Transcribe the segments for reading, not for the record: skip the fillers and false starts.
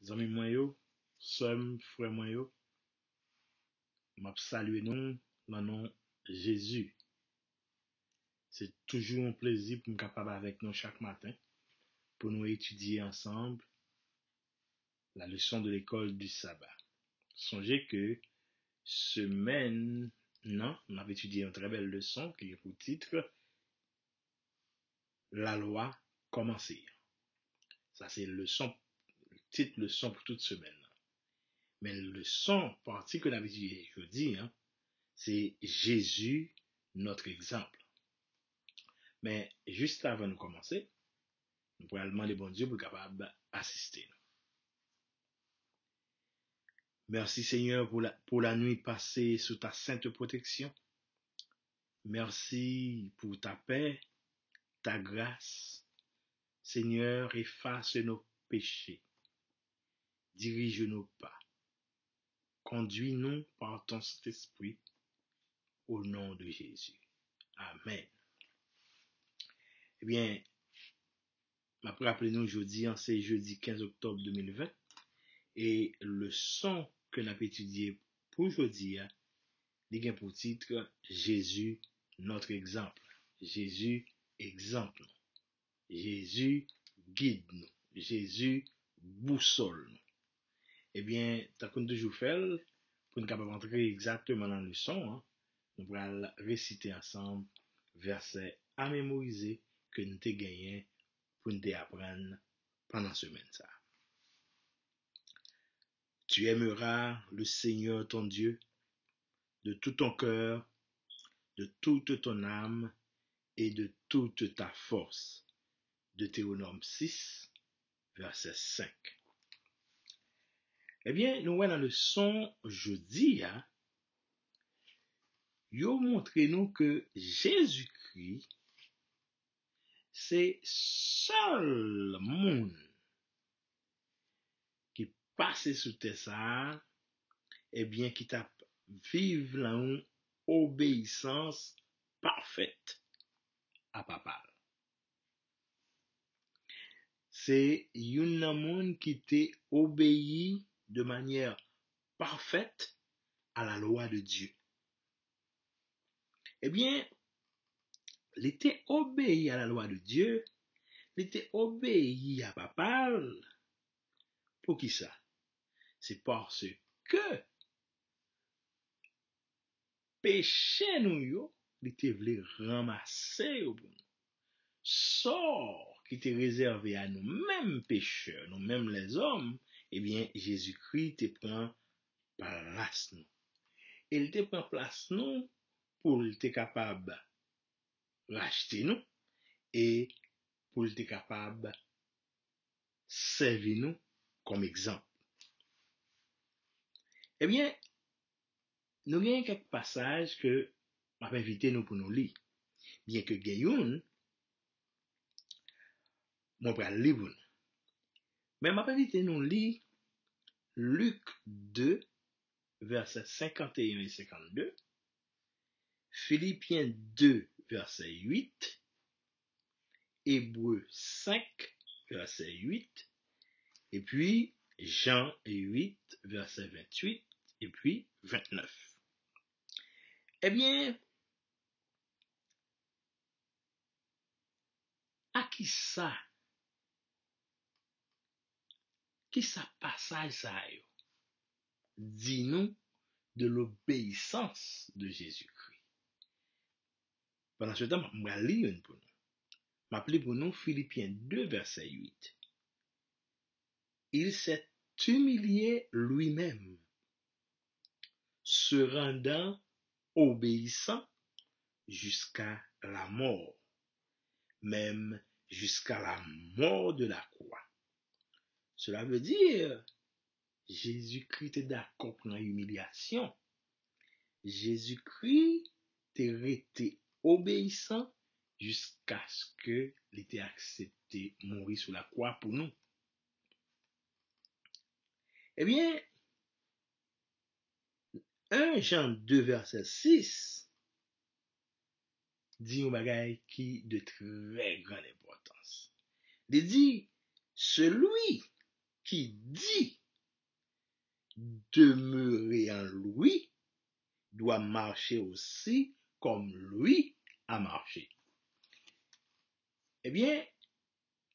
Zami mwen yo, som frère mwen yo, m'a salué nous dans nom Jésus. C'est toujours un plaisir pour nous capable avec nous chaque matin pour nous étudier ensemble la leçon de l'école du sabbat. Songez que semaine, non, on a étudié une très belle leçon qui est pour titre La loi commencer. Ça c'est le titre leçon pour toute semaine. Mais le leçon partie que l'on a étudié jeudi, c'est Jésus, notre exemple. Mais juste avant de commencer, nous pourrons demander bon Dieu pour capable assister. Merci Seigneur pour la nuit passée sous ta sainte protection. Merci pour ta paix, ta grâce. Seigneur, efface nos péchés. Dirige nos pas. Conduis-nous par ton Saint-Esprit au nom de Jésus. Amen. Eh bien, rappelez-nous aujourd'hui, c'est jeudi 15 octobre 2020, et le son que nous avons étudié pour aujourd'hui, il a pour titre Jésus, notre exemple. Jésus, exemple. Jésus, guide nous. Jésus, boussole nous. Eh bien, t'as qu'on toujours fait, pour nous capable entrer exactement dans le son, nous pourrons réciter ensemble verset à mémoriser que nous t'ai gagné pour nous apprendre pendant la semaine ça. Tu aimeras le Seigneur ton Dieu de tout ton cœur, de toute ton âme et de toute ta force. Deutéronome 6, verset 5. Eh bien, nous voyons dans le son jeudi, yo montre nous que Jésus-Christ, c'est seul monde qui passe sous terre ça, eh bien, qui t'a vivre là une obéissance parfaite à papa. C'est un monde qui t'est obéi de manière parfaite à la loi de Dieu. Eh bien, il était obéi à la loi de Dieu, il était obéi à papa. Pour qui ça? C'est parce que péché nous yo, il était voulu ramasser au bon. Sort qui était réservé à nous-mêmes pécheurs, nous-mêmes les hommes, eh bien, Jésus-Christ te prend place nous. Il te prend place nous pour être capable de racheter nous et pour être capable de servir nous comme exemple. Eh bien, nous avons quelques passages que je vais inviter nous pour nous lire. Bien que Gayoun, moi je vais lire pour nous. Mais je vais inviter nous lire Luc 2, versets 51 et 52, Philippiens 2, verset 8, Hébreux 5, verset 8, et puis Jean 8, verset 28, et puis 29. Eh bien, à qui ça passage ça yo? Dis-nous de l'obéissance de Jésus-Christ. Pendant ce temps, je vais lire pour nous. Je vais pour nous Philippiens 2, verset 8. Il s'est humilié lui-même, se rendant obéissant jusqu'à la mort, même jusqu'à la mort de la croix. Cela veut dire, Jésus-Christ est d'accord pour l'humiliation. Jésus-Christ est resté obéissant jusqu'à ce qu'il ait accepté de mourir sur la croix pour nous. Eh bien, 1 Jean 2, verset 6 dit un bagay qui de très grande importance. Il dit, celui qui dit demeurer en lui doit marcher aussi comme lui a marché. Eh bien,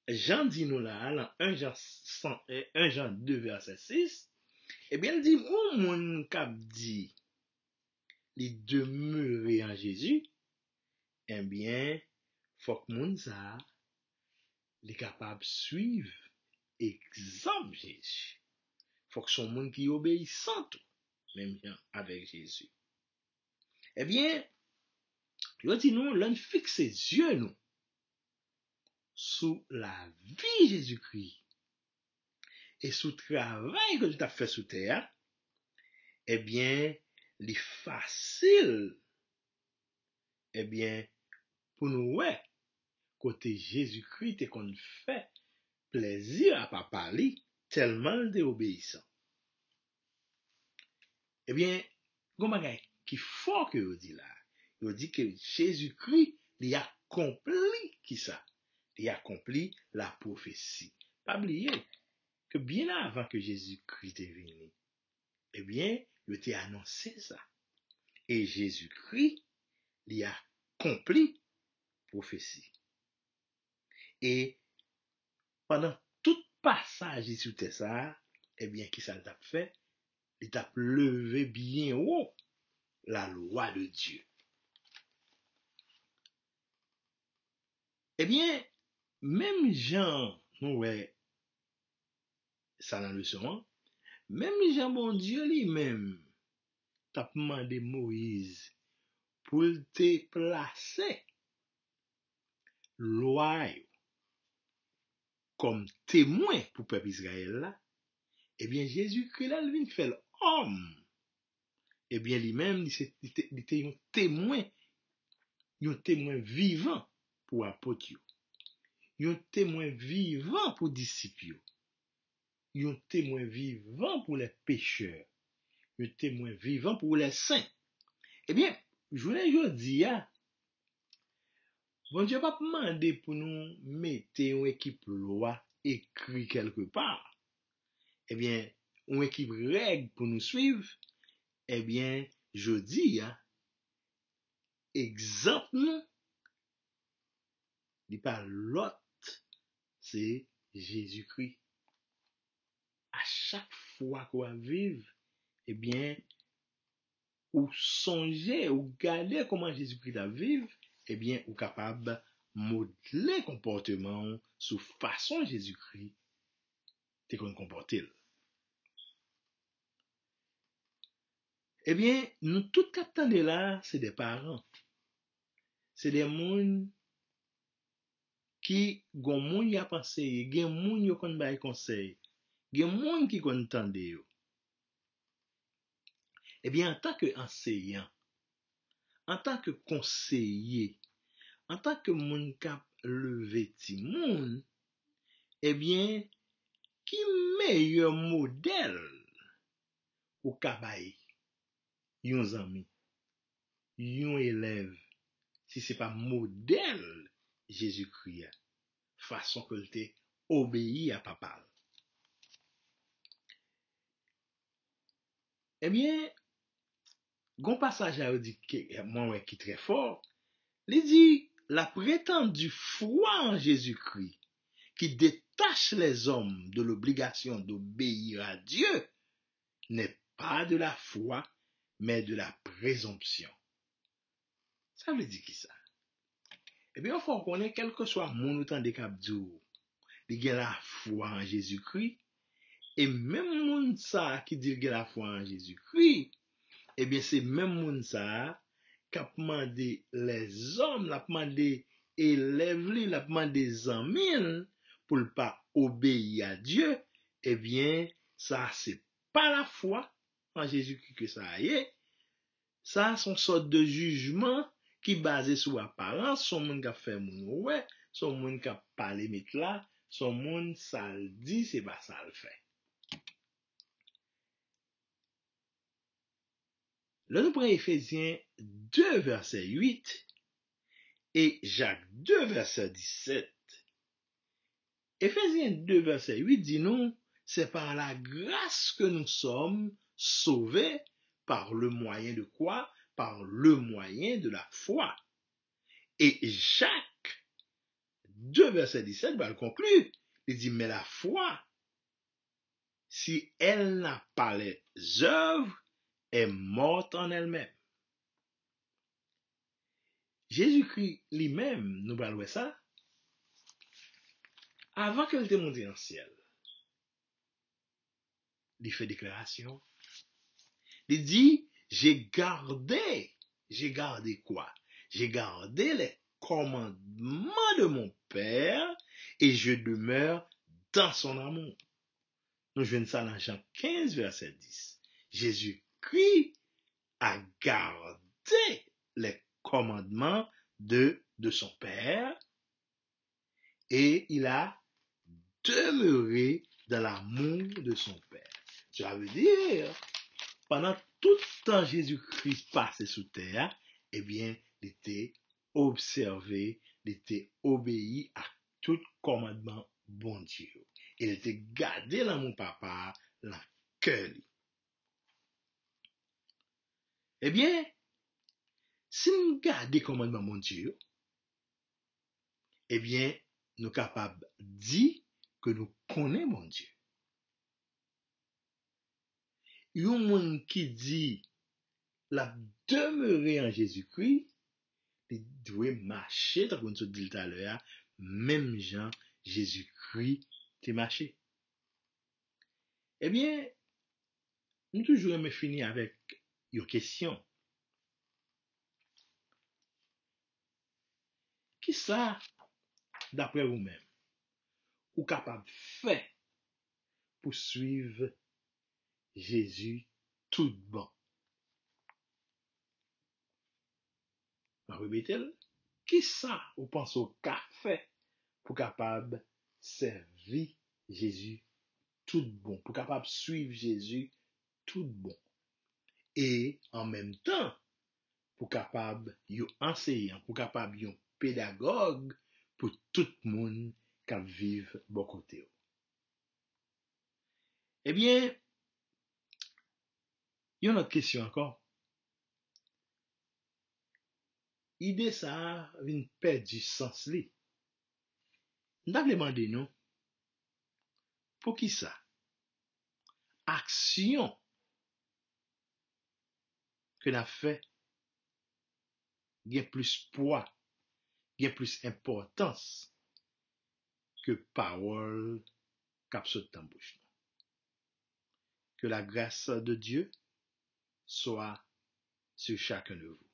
Jean dit nous là, dans 1 Jean 2, verset 6, eh bien, il dit, ou moun kap dit, li demeurer en Jésus, eh bien, faut que moun sa, li capable suivre exemple Jésus. Faut que son monde qui obéissant tout, même avec Jésus. Eh bien, il dit nous, l'on fixe ses yeux nous sous la vie Jésus-Christ et sous le travail que tu as fait sous terre, eh bien, il est facile, eh bien, pour nous, ouais, côté Jésus-Christ, et qu'on fait plaisir à papa li, tellement il est obéissant. Eh bien, comment qui faut que vous dit là? Vous dit que Jésus-Christ, il a accompli qui ça? Il a accompli la prophétie. Pas oublier que bien avant que Jésus-Christ est venu, eh bien, il a annoncé ça. Et Jésus-Christ, il a accompli la prophétie. Et pendant tout passage sur ça, eh bien, qui ça l'a fait? Il a levé bien haut la loi de Dieu. Eh bien, même Jean, nous ouais, ça dans le son, même Jean bon Dieu lui-même, t'a demandé Moïse pour te placer loi comme témoin pour peuple Israël là. Eh bien, Jésus-Christ là, il vient faire l'homme. Eh bien, lui-même, il était un témoin vivant pour apôtre, un témoin vivant pour disciples, un témoin vivant pour les pécheurs, un témoin vivant pour les saints. Eh bien, je vous dis, bon Dieu pas demandé pour nous mettre une équipe loi écrit quelque part. Eh bien, une équipe règle pour nous suivre. Eh bien, je dis, exemple, nous, il pas l'autre, c'est Jésus-Christ. À chaque fois qu'on vive, eh bien, ou songer, ou garder comment Jésus-Christ a vécu, eh bien, ou capable modeler comportement sous façon Jésus-Christ te qu'on comporter. Eh bien, nous tout attendons là, c'est des parents. C'est des gens qui gon moun y a pensé, gen moun yo kon bay conseil, gen moun qui kon tande yo. Eh bien, en tant qu'enseignant, en tant que conseiller, en tant que moun kap levé ti moun, eh bien, qui meilleur modèle ou kabay yon zami, yon élève, si c'est pas modèle Jésus-Christ, façon que t'es obéi à papa. Eh bien, gon passage a dit que moi qui très fort, il dit la prétendue foi en Jésus-Christ qui détache les hommes de l'obligation d'obéir à Dieu n'est pas de la foi, mais de la présomption. Ça veut dire qui ça? Eh bien, il faut qu'on ait quel que soit mon temps de capdou, il y a la foi en Jésus-Christ, et même moun ça qui dit qu'il y a la foi en Jésus-Christ, eh bien, c'est même moun ça qui a demandé les hommes, l'a demandé élèves, l'a demandé amis pour ne pas obéir à Dieu, eh bien, ça, c'est pas la foi en Jésus-Christ que ça y est. Ça, c'est une sorte de jugement qui est basé sur l'apparence, son monde qui a fait mon ouais, son monde qui a parlé mit là, son monde ça le dit, c'est pas ça le fait. Là, nous prenons Éphésiens 2, verset 8 et Jacques 2, verset 17. Éphésiens 2, verset 8 dit nous, c'est par la grâce que nous sommes sauvés par le moyen de quoi? Par le moyen de la foi. Et Jacques 2, verset 17, va le conclure. Il dit, mais la foi, si elle n'a pas les œuvres, est morte en elle-même. Jésus-Christ lui-même, nous parlons ça, avant qu'elle te monte dans le ciel, il fait déclaration. Il dit, j'ai gardé quoi? J'ai gardé les commandements de mon Père et je demeure dans son amour. Nous venons ça dans Jean 15, verset 10. Jésus-Christ a gardé les commandements de son Père et il a demeuré dans l'amour de son Père. Ça veut dire, pendant tout le temps Jésus-Christ passait sous terre, eh bien, il était observé, il était obéi à tout commandement bon Dieu. Il était gardé dans mon papa, dans cœur. Eh bien, si nous gardons commandement bon Dieu, eh bien, nous sommes capables de dire que nous connaissons mon Dieu. Il y a un monde qui dit la demeurer en Jésus-Christ, il doit marcher, comme nous dit tout à l'heure, même Jean, Jésus-Christ, t'es marché. Eh bien, nous toujours aimons finir avec une question. Qui ça, d'après vous-même, ou capable de faire pour suivre Jésus tout bon? Je répète, qui ça, vous pensez au qu'a fait pour capable servir Jésus tout bon, pour capable suivre Jésus tout bon? Et en même temps, pour capable yon enseignant, pour capable yon pédagogue pour tout le monde qui vive bon côté. Eh bien, il y a une autre question encore. Idée ça vient perdre du sens li. Nous avons demandé nous, pour qui ça? Action que nous fait gain plus poids, gain plus importance que parole cap saute dans bouche. Que la grâce de Dieu soit sur chacun de vous.